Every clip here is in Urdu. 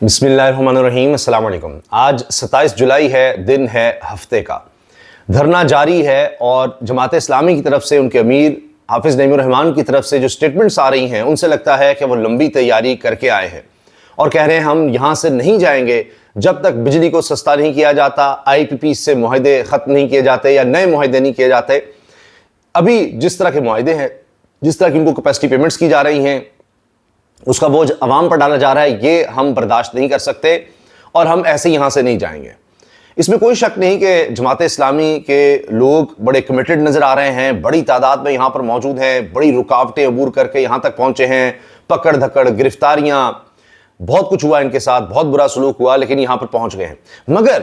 بسم اللہ الرحمن الرحیم. السلام علیکم. آج 27 جولائی ہے، دن ہے ہفتے کا. دھرنا جاری ہے اور جماعت اسلامی کی طرف سے ان کے امیر حافظ نعیم الرحمن کی طرف سے جو سٹیٹمنٹس آ رہی ہیں ان سے لگتا ہے کہ وہ لمبی تیاری کر کے آئے ہیں اور کہہ رہے ہیں ہم یہاں سے نہیں جائیں گے جب تک بجلی کو سستا نہیں کیا جاتا، IPP سے معاہدے ختم نہیں کیے جاتے یا نئے معاہدے نہیں کیے جاتے. ابھی جس طرح کے معاہدے ہیں، جس طرح کی ان کو کیپیسٹی پیمنٹس کی جا رہی ہیں، اس کا بوجھ عوام پر ڈالا جا رہا ہے، یہ ہم برداشت نہیں کر سکتے اور ہم ایسے یہاں سے نہیں جائیں گے. اس میں کوئی شک نہیں کہ جماعت اسلامی کے لوگ بڑے کمیٹڈ نظر آ رہے ہیں، بڑی تعداد میں یہاں پر موجود ہیں، بڑی رکاوٹیں عبور کر کے یہاں تک پہنچے ہیں، پکڑ دھکڑ، گرفتاریاں، بہت کچھ ہوا ان کے ساتھ، بہت برا سلوک ہوا، لیکن یہاں پر پہنچ گئے ہیں. مگر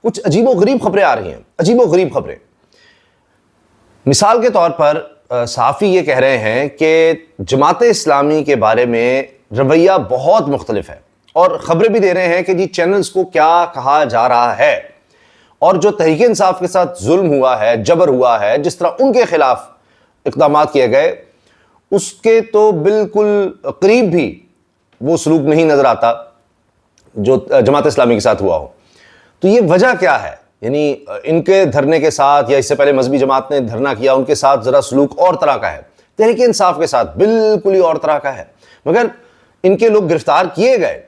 کچھ عجیب و غریب خبریں آ رہی ہیں، عجیب و غریب خبریں. مثال کے طور پر صحافی یہ کہہ رہے ہیں کہ جماعت اسلامی کے بارے میں رویہ بہت مختلف ہے اور خبریں بھی دے رہے ہیں کہ جی چینلز کو کیا کہا جا رہا ہے، اور جو تحریک انصاف کے ساتھ ظلم ہوا ہے، جبر ہوا ہے، جس طرح ان کے خلاف اقدامات کیے گئے، اس کے تو بالکل قریب بھی وہ سلوک نہیں نظر آتا جو جماعت اسلامی کے ساتھ ہوا ہو. تو یہ وجہ کیا ہے؟ یعنی ان کے دھرنے کے ساتھ یا اس سے پہلے مذہبی جماعت نے دھرنا کیا، ان کے ساتھ ذرا سلوک اور طرح کا ہے، تحریک انصاف کے ساتھ بالکل ہی اور طرح کا ہے. مگر ان کے لوگ گرفتار کیے گئے،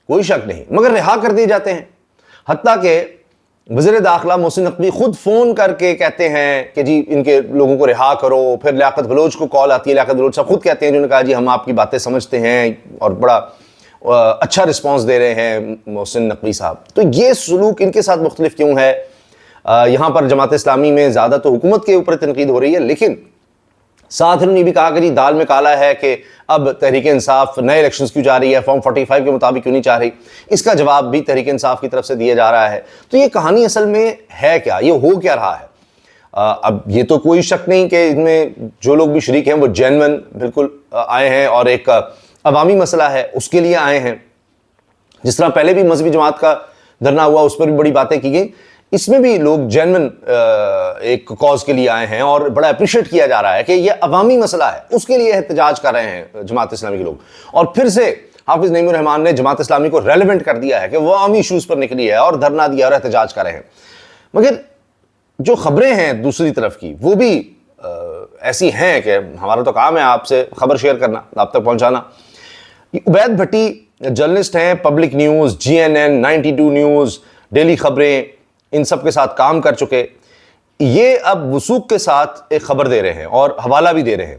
کوئی شک نہیں، مگر رہا کر دیے جاتے ہیں. حتیٰ کہ وزیر داخلہ محسن نقوی خود فون کر کے کہتے ہیں کہ جی ان کے لوگوں کو رہا کرو. پھر لیاقت بلوچ کو کال آتی ہے، لیاقت بلوچ صاحب خود کہتے ہیں، جنہوں نے کہا جی ہم آپ کی باتیں سمجھتے ہیں اور بڑا اچھا رسپانس دے رہے ہیں محسن نقوی صاحب. تو یہ سلوک ان کے ساتھ مختلف کیوں ہے؟ یہاں پر جماعت اسلامی میں زیادہ تو حکومت کے اوپر تنقید ہو رہی ہے، لیکن ساتھ انہوں نے بھی کہا کہ جی دال میں کالا ہے کہ اب تحریک انصاف نئے الیکشنز کیوں جا رہی ہے، فارم 45 کے مطابق کیوں نہیں چاہ رہی. اس کا جواب بھی تحریک انصاف کی طرف سے دیا جا رہا ہے. تو یہ کہانی اصل میں ہے کیا، یہ ہو کیا رہا ہے؟ اب یہ تو کوئی شک نہیں کہ ان میں جو لوگ بھی شریک ہیں وہ جینون بالکل آئے ہیں اور ایک عوامی مسئلہ ہے اس کے لیے آئے ہیں. جس طرح پہلے بھی مذہبی جماعت کا دھرنا ہوا، اس پر بھی بڑی باتیں کی گئیں، اس میں بھی لوگ جینون ایک کاز کے لیے آئے ہیں اور بڑا اپریشیٹ کیا جا رہا ہے کہ یہ عوامی مسئلہ ہے، اس کے لیے احتجاج کر رہے ہیں جماعت اسلامی کے لوگ. اور پھر سے حافظ نعیم الرحمن نے جماعت اسلامی کو ریلیونٹ کر دیا ہے کہ وہ عوامی ایشوز پر نکلی ہے اور دھرنا دیا اور احتجاج کر رہے ہیں. مگر جو خبریں ہیں دوسری طرف کی وہ بھی ایسی ہیں کہ ہمارا تو کام ہے آپ سے خبر شیئر کرنا، آپ تک پہنچانا. عبید بھٹی جرنلسٹ ہیں، public news, GNN، 92 news, daily خبریں، ان سب کے ساتھ کام کر چکے. یہ اب وثوق کے ساتھ ایک خبر دے رہے ہیں اور حوالہ بھی دے رہے ہیں.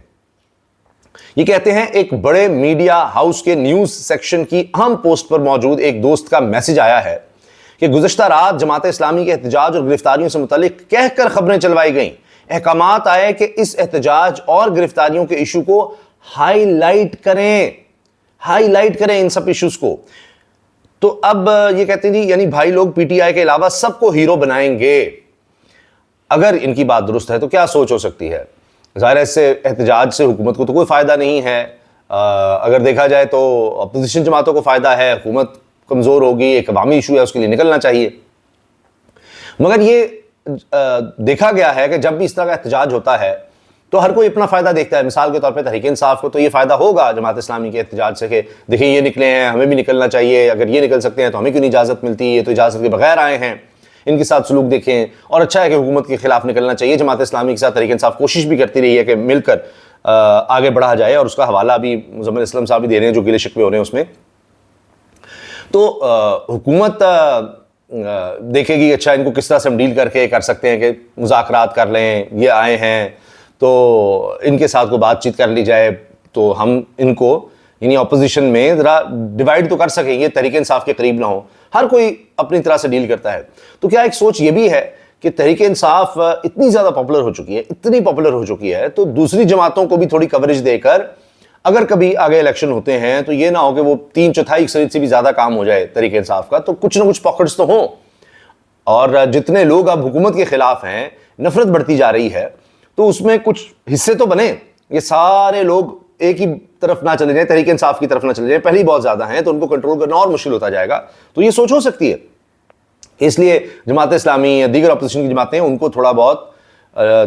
یہ کہتے ہیں ایک بڑے میڈیا ہاؤس کے نیوز سیکشن کی اہم پوسٹ پر موجود ایک دوست کا میسج آیا ہے کہ گزشتہ رات جماعت اسلامی کے احتجاج اور گرفتاریوں سے متعلق کہہ کر خبریں چلوائی گئیں. احکامات آئے کہ اس احتجاج اور گرفتاریوں کے ایشو کو ہائی لائٹ کریں ان سب ایشوز کو. تو اب یہ کہتے ہیں جی یعنی بھائی لوگ PTI کے علاوہ سب کو ہیرو بنائیں گے. اگر ان کی بات درست ہے تو کیا سوچ ہو سکتی ہے؟ ظاہر ہے اس سے احتجاج سے حکومت کو تو کوئی فائدہ نہیں ہے. اگر دیکھا جائے تو اپوزیشن جماعتوں کو فائدہ ہے، حکومت کمزور ہوگی، ایک عوامی ایشو ہے، اس کے لیے نکلنا چاہیے. مگر یہ دیکھا گیا ہے کہ جب بھی اس طرح کا احتجاج ہوتا ہے تو ہر کوئی اپنا فائدہ دیکھتا ہے. مثال کے طور پہ تحریک انصاف کو تو یہ فائدہ ہوگا جماعت اسلامی کے احتجاج سے کہ دیکھیں یہ نکلے ہیں، ہمیں بھی نکلنا چاہیے، اگر یہ نکل سکتے ہیں تو ہمیں کیوں نہیں اجازت ملتی، یہ تو اجازت کے بغیر آئے ہیں، ان کے ساتھ سلوک دیکھیں. اور اچھا ہے کہ حکومت کے خلاف نکلنا چاہیے. جماعت اسلامی کے ساتھ تحریک انصاف کوشش بھی کرتی رہی ہے کہ مل کر آگے بڑھا جائے، اور اس کا حوالہ بھی مزمل اسلم صاحب بھی دے رہے ہیں جو گلے شکوے ہو رہے ہیں اس میں. تو حکومت دیکھے گی اچھا ان کو کس طرح سے ہم ڈیل کر سکتے ہیں کہ مذاکرات کر لیں، یہ آئے ہیں تو ان کے ساتھ کوئی بات چیت کر لی جائے تو ہم ان کو یعنی اپوزیشن میں ذرا ڈیوائڈ تو کر سکیں گے، تحریک انصاف کے قریب نہ ہو. ہر کوئی اپنی طرح سے ڈیل کرتا ہے. تو کیا ایک سوچ یہ بھی ہے کہ تحریک انصاف اتنی زیادہ پاپولر ہو چکی ہے تو دوسری جماعتوں کو بھی تھوڑی کوریج دے کر اگر کبھی آگے الیکشن ہوتے ہیں تو یہ نہ ہو کہ وہ 3/4 اکثریت سے بھی زیادہ کام ہو جائے تحریک انصاف کا، تو کچھ نہ کچھ پاکٹس تو ہوں. اور جتنے لوگ اب حکومت کے خلاف ہیں، نفرت بڑھتی جا رہی ہے، تو اس میں کچھ حصے تو بنے. یہ سارے لوگ ایک ہی طرف نہ چلے جائیں، تحریک انصاف کی طرف نہ چلے جائیں. پہلے ہی بہت زیادہ ہیں تو ان کو کنٹرول کرنا اور مشکل ہوتا جائے گا. تو یہ سوچ ہو سکتی ہے. اس لیے جماعت اسلامی یا دیگر اپوزیشن کی جماعتیں ان کو تھوڑا بہت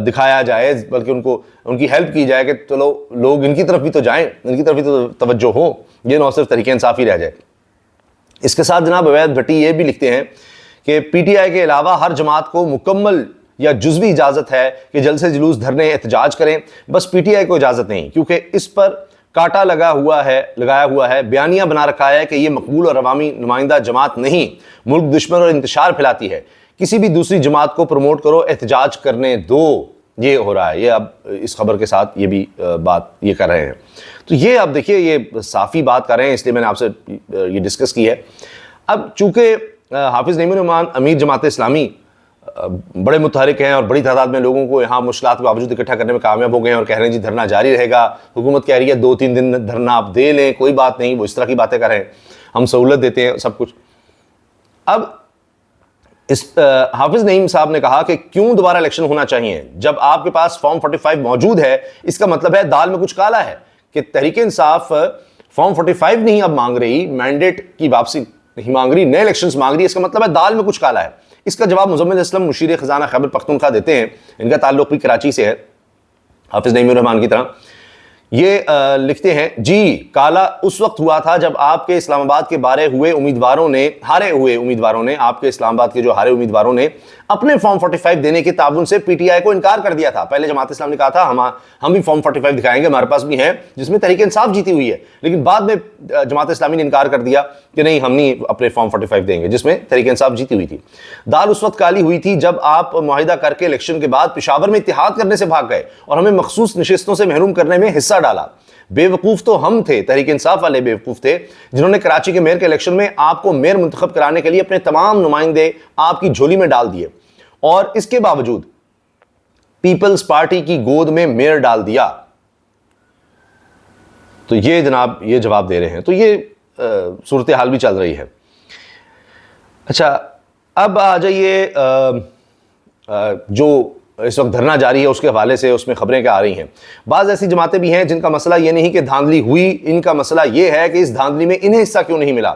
دکھایا جائے، بلکہ ان کی ہیلپ کی جائے کہ چلو لوگ ان کی طرف بھی تو جائیں، ان کی طرف بھی تو توجہ ہو، یہ نہ صرف تحریک انصاف ہی رہ جائے. اس کے ساتھ جناب عوید بھٹی یہ بھی لکھتے ہیں کہ پی ٹی آئی کے علاوہ ہر جماعت کو مکمل یا جزوی اجازت ہے کہ جلسے جلوس دھرنے احتجاج کریں، بس پی ٹی آئی کو اجازت نہیں، کیونکہ اس پر کاٹا لگایا ہوا ہے، بیانیہ بنا رکھا ہے کہ یہ مقبول اور عوامی نمائندہ جماعت نہیں، ملک دشمن اور انتشار پھیلاتی ہے، کسی بھی دوسری جماعت کو پروموٹ کرو، احتجاج کرنے دو۔ یہ ہو رہا ہے، یہ اب اس خبر کے ساتھ یہ بھی بات یہ کر رہے ہیں۔ تو یہ اب دیکھیے یہ صافی بات کر رہے ہیں، اس لیے میں نے آپ سے یہ ڈسکس کی ہے۔ اب چونکہ حافظ نعیم الرحمان امیر جماعت اسلامی بڑے متحرک ہیں اور بڑی تعداد میں لوگوں کو یہاں مشکلات کے باوجود اکٹھا کرنے میں کامیاب ہو گئے ہیں اور کہہ رہے ہیں جی دھرنا جاری رہے گا، حکومت کہہ رہی ہے 2-3 دن دھرنا آپ دے لیں، کوئی بات نہیں، وہ اس طرح کی باتیں کر رہے ہیں، ہم سہولت دیتے ہیں سب کچھ۔ اب اس حافظ نعیم صاحب نے کہا کہ کیوں دوبارہ الیکشن ہونا چاہیے جب آپ کے پاس فارم 45 موجود ہے؟ اس کا مطلب ہے دال میں کچھ کالا ہے کہ تحریک انصاف فارم 45 نہیں اب مانگ رہی، مینڈیٹ کی واپسی نہیں مانگ رہی، نئے الیکشنز مانگ رہی ہے، اس کا مطلب ہے دال میں کچھ کالا ہے۔ اس کا جواب مزمل اسلم مشیر خزانہ خیبر پختونخوا دیتے ہیں، ان کا تعلق بھی کراچی سے ہے حافظ نعیم الرحمان کی طرح۔ یہ لکھتے ہیں جی کالا اس وقت ہوا تھا جب آپ کے اسلام آباد کے ہارے ہوئے امیدواروں نے آپ کے اسلام آباد کے جو ہارے امیدواروں نے اپنے فارم 45 دینے کے تعاون سے پی ٹی آئی کو انکار کر دیا تھا۔ پہلے جماعت اسلامی نے کہا تھا ہم بھی فارم 45 دکھائیں گے، ہمارے پاس بھی ہیں، جس میں تحریک انصاف جیتی ہوئی ہے، لیکن بعد میں جماعت اسلامی نے انکار کر دیا کہ نہیں ہم نہیں اپنے فارم 45 دیں گے، جس میں تحریک انصاف جیتی ہوئی تھی۔ دال اس وقت کالی ہوئی تھی جب آپ معاہدہ کر کے الیکشن کے بعد پشاور میں اتحاد کرنے سے بھاگ گئے اور ہمیں مخصوص نشستوں سے محروم کرنے میں حصہ ڈالا۔ بے وقوف تو ہم تھے، تحریک انصاف والے بے وقوف تھے جنہوں نے کراچی کے میئر کے الیکشن میں آپ کو میئر منتخب کرانے کے لیے اپنے تمام نمائندے آپ کی جھولی میں ڈال دیے اور اس کے باوجود پیپلز پارٹی کی گود میں میئر ڈال دیا۔ تو یہ جناب یہ جواب دے رہے ہیں، تو یہ صورتحال بھی چل رہی ہے۔ اچھا اب آ جائیے جو اس وقت دھرنا جاری ہے اس کے حوالے سے اس میں خبریں کیا آ رہی ہیں۔ بعض ایسی جماعتیں بھی ہیں جن کا مسئلہ یہ نہیں کہ دھاندلی ہوئی، ان کا مسئلہ یہ ہے کہ اس دھاندلی میں انہیں حصہ کیوں نہیں ملا،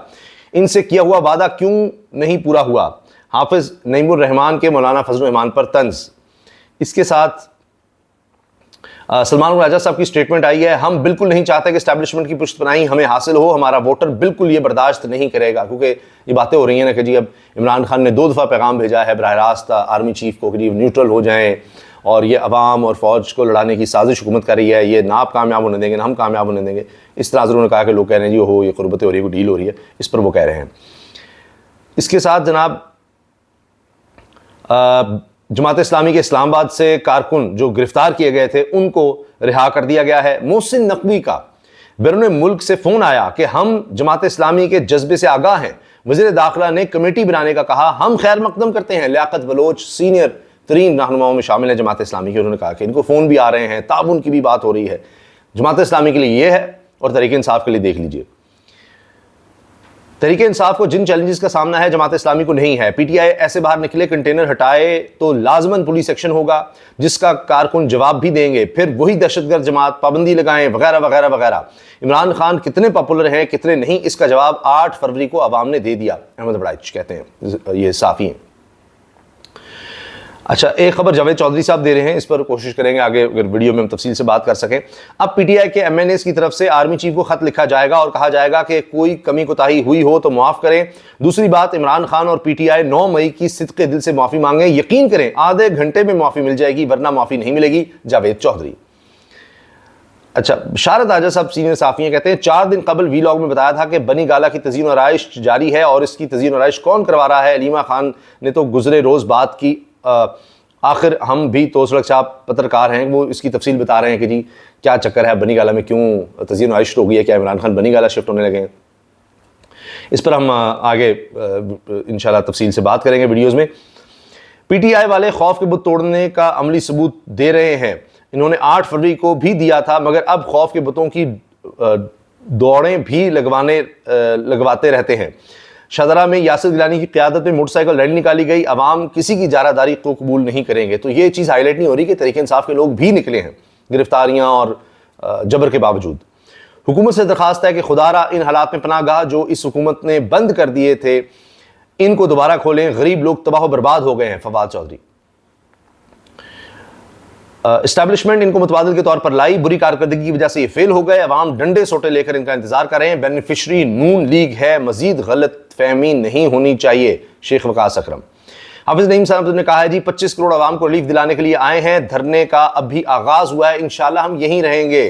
ان سے کیا ہوا وعدہ کیوں نہیں پورا ہوا۔ حافظ نعیم الرحمان کے مولانا فضل الرحمان پر طنز۔ اس کے ساتھ سلمان راجہ صاحب کی سٹیٹمنٹ آئی ہے، ہم بالکل نہیں چاہتے کہ اسٹیبلشمنٹ کی پشت پناہی ہمیں حاصل ہو، ہمارا ووٹر بالکل یہ برداشت نہیں کرے گا، کیونکہ یہ باتیں ہو رہی ہیں نا کہ جی اب عمران خان نے 2 دفعہ پیغام بھیجا ہے براہ راست آرمی چیف کو کہ جی نیوٹرل ہو جائیں، اور یہ عوام اور فوج کو لڑانے کی سازش حکومت کر رہی ہے، یہ نہ آپ کامیاب ہونے دیں گے نہ ہم کامیاب ہونے دیں گے۔ اس طرح انہوں نے کہا کہ لوگ کہہ رہے ہیں جی یہ قربتیں ہو رہی ہے، کوئی ڈیل ہو رہی ہے، اس پر وہ کہہ رہے ہیں۔ اس کے ساتھ جناب جماعت اسلامی کے اسلام آباد سے کارکن جو گرفتار کیے گئے تھے ان کو رہا کر دیا گیا ہے۔ محسن نقوی کا بیرون ملک سے فون آیا کہ ہم جماعت اسلامی کے جذبے سے آگاہ ہیں، وزیر داخلہ نے کمیٹی بنانے کا کہا، ہم خیر مقدم کرتے ہیں۔ لیاقت بلوچ سینئر ترین رہنماؤں میں شامل ہیں جماعت اسلامی کی، انہوں نے کہا کہ ان کو فون بھی آ رہے ہیں، تعاون کی بھی بات ہو رہی ہے۔ جماعت اسلامی کے لیے یہ ہے اور تحریک انصاف کے لیے دیکھ لیجئے۔ تحریک انصاف کو جن چیلنجز کا سامنا ہے جماعت اسلامی کو نہیں ہے۔ پی ٹی آئی ایسے باہر نکلے کنٹینر ہٹائے تو لازماً پولیس ایکشن ہوگا جس کا کارکن جواب بھی دیں گے، پھر وہی دہشت گرد جماعت پابندی لگائیں وغیرہ وغیرہ وغیرہ۔ عمران خان کتنے پاپولر ہیں کتنے نہیں، اس کا جواب 8 فروری کو عوام نے دے دیا، احمد بڑائچ کہتے ہیں، یہ صحافی ہیں۔ اچھا ایک خبر جاوید چودھری صاحب دے رہے ہیں، اس پر کوشش کریں گے آگے اگر ویڈیو میں ہم تفصیل سے بات کر سکیں۔ اب پی ٹی آئی کے ایم این ایز کی طرف سے آرمی چیف کو خط لکھا جائے گا اور کہا جائے گا کہ کوئی کمی کوتاہی ہوئی ہو تو معاف کریں۔ دوسری بات، عمران خان اور پی ٹی آئی 9 مئی کی صدقے دل سے معافی مانگیں، یقین کریں آدھے گھنٹے میں معافی مل جائے گی ورنہ معافی نہیں ملے گی، جاوید چودھری۔ اچھا بشارت آجا صاحب سینئر صحافی کہتے ہیں 4 دن قبل وی لاگ میں بتایا تھا کہ بنی گالہ کی تزئین و آرائش جاری ہے اور اس کی تزئین و آرائش کون کروا رہا ہے۔ علیمہ خان نے تو گزرے روز بات کی، آخر ہم بھی تو سڑک چھاپ پترکار ہیں، وہ اس کی تفصیل بتا رہے ہیں کہ جی کیا چکر ہے بنی گالہ میں، کیوں تزئین و آرائش شروع ہو گئی ہے، کیا عمران خان بنی گالہ شفٹ ہونے لگے ہیں۔ اس پر ہم آگے انشاءاللہ تفصیل سے بات کریں گے ویڈیوز میں۔ پی ٹی آئی والے خوف کے بت توڑنے کا عملی ثبوت دے رہے ہیں، انہوں نے 8 فروری کو بھی دیا تھا، مگر اب خوف کے بتوں کی دوڑیں بھی لگواتے رہتے ہیں۔ شاہدرہ میں یاسر گیلانی کی قیادت میں موٹر سائیکل ریلی نکالی گئی، عوام کسی کی جارہ داری کو قبول نہیں کریں گے۔ تو یہ چیز ہائی لائٹ نہیں ہو رہی کہ تحریک انصاف کے لوگ بھی نکلے ہیں گرفتاریاں اور جبر کے باوجود۔ حکومت سے درخواست ہے کہ خدا را ان حالات میں پناہ گاہ جو اس حکومت نے بند کر دیے تھے ان کو دوبارہ کھولیں، غریب لوگ تباہ و برباد ہو گئے ہیں، فواد چودھری۔ اسٹیبلشمنٹ ان کو متبادل کے طور پر لائی, بری کارکردگی کی وجہ سے یہ فیل ہو گئے, عوام ڈنڈے سوٹے لے کر ان کا انتظار کر رہے ہیں, بینیفیشری نون لیگ ہے, مزید غلط فہمی نہیں ہونی چاہیے. شیخ وقاص اکرم. حافظ نعیم صاحب نے کہا ہے جی 25 کروڑ عوام کو ریلیف دلانے کے لیے آئے ہیں, دھرنے کا اب بھی آغاز ہوا ہے, انشاءاللہ ہم یہیں رہیں گے,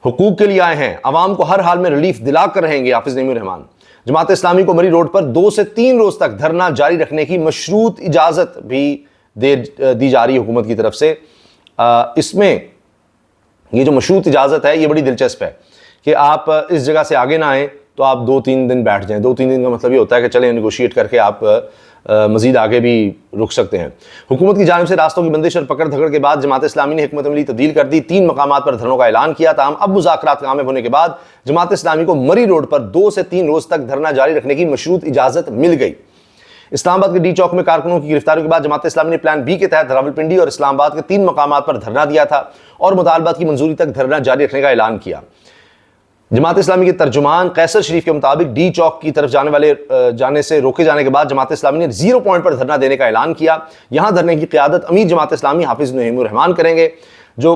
حقوق کے لیے آئے ہیں, عوام کو ہر حال میں ریلیف دلا کر رہیں گے. حافظ نعیم الرحمان. جماعت اسلامی کو مری روڈ پر 2 سے 3 روز تک دھرنا جاری رکھنے کی مشروط اجازت بھی دی جا رہی ہے حکومت کی طرف سے. اس میں یہ جو مشروط اجازت ہے یہ بڑی دلچسپ ہے کہ آپ اس جگہ سے آگے نہ آئیں تو آپ 2-3 دن بیٹھ جائیں. 2-3 دن کا مطلب یہ ہوتا ہے کہ چلیں نیگوشیٹ کر کے آپ مزید آگے بھی رک سکتے ہیں. حکومت کی جانب سے راستوں کی بندش اور پکڑ دھکڑ کے بعد جماعت اسلامی نے حکمت عملی تبدیل کر دی, 3 مقامات پر دھرنوں کا اعلان کیا. تاہم اب مذاکرات کامیاب ہونے کے بعد جماعت اسلامی کو مری روڈ پر 2 سے 3 روز تک دھرنا جاری رکھنے کی مشروط اجازت مل گئی. اسلام آباد کے ڈی چوک میں کارکنوں کی گرفتاری کے بعد جماعت اسلامی نے پلان بی کے تحت راولپنڈی اور اسلام آباد کے 3 مقامات پر دھرنا دیا تھا اور مطالبات کی منظوری تک دھرنا جاری رکھنے کا اعلان کیا. جماعت اسلامی کے ترجمان قیصر شریف کے مطابق ڈی چوک کی طرف جانے سے روکے جانے کے بعد جماعت اسلامی نے 0 پوائنٹ پر دھرنا دینے کا اعلان کیا. یہاں دھرنے کی قیادت امیر جماعت اسلامی حافظ نعیم الرحمان کریں گے, جو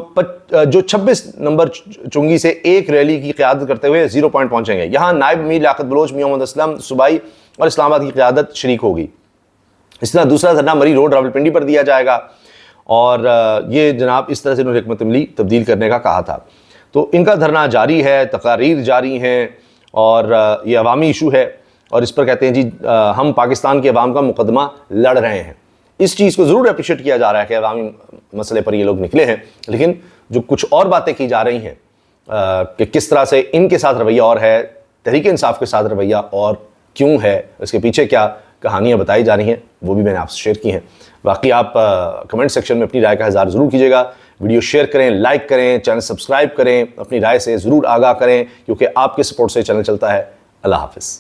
26 نمبر چنگی سے ایک ریلی کی قیادت کرتے ہوئے 0 پوائنٹ پہنچیں گے. یہاں نائب امیر لیاقت بلوچ میاں محمد اسلم صوبائی اور اسلام آباد کی قیادت شریک ہوگی. اس طرح دوسرا دھرنا مری روڈ راولپنڈی پر دیا جائے گا, اور یہ جناب اس طرح سے انہوں نے حکمت عملی تبدیل کرنے کا کہا تھا. تو ان کا دھرنا جاری ہے, تقاریر جاری ہیں, اور یہ عوامی ایشو ہے, اور اس پر کہتے ہیں جی ہم پاکستان کے عوام کا مقدمہ لڑ رہے ہیں. اس چیز کو ضرور اپریشیٹ کیا جا رہا ہے کہ عوامی مسئلے پر یہ لوگ نکلے ہیں, لیکن جو کچھ اور باتیں کی جا رہی ہیں کہ کس طرح سے ان کے ساتھ رویہ اور ہے, تحریک انصاف کے ساتھ رویہ اور کیوں ہے, اس کے پیچھے کیا کہانیاں بتائی جا رہی ہیں, وہ بھی میں نے آپ سے شیئر کی ہیں. باقی آپ کمنٹ سیکشن میں اپنی رائے کا اظہار ضرور کیجیے گا. ویڈیو شیئر کریں, لائک کریں, چینل سبسکرائب کریں, اپنی رائے سے ضرور آگاہ کریں, کیونکہ آپ کے سپورٹ سے چینل چلتا ہے. اللہ حافظ.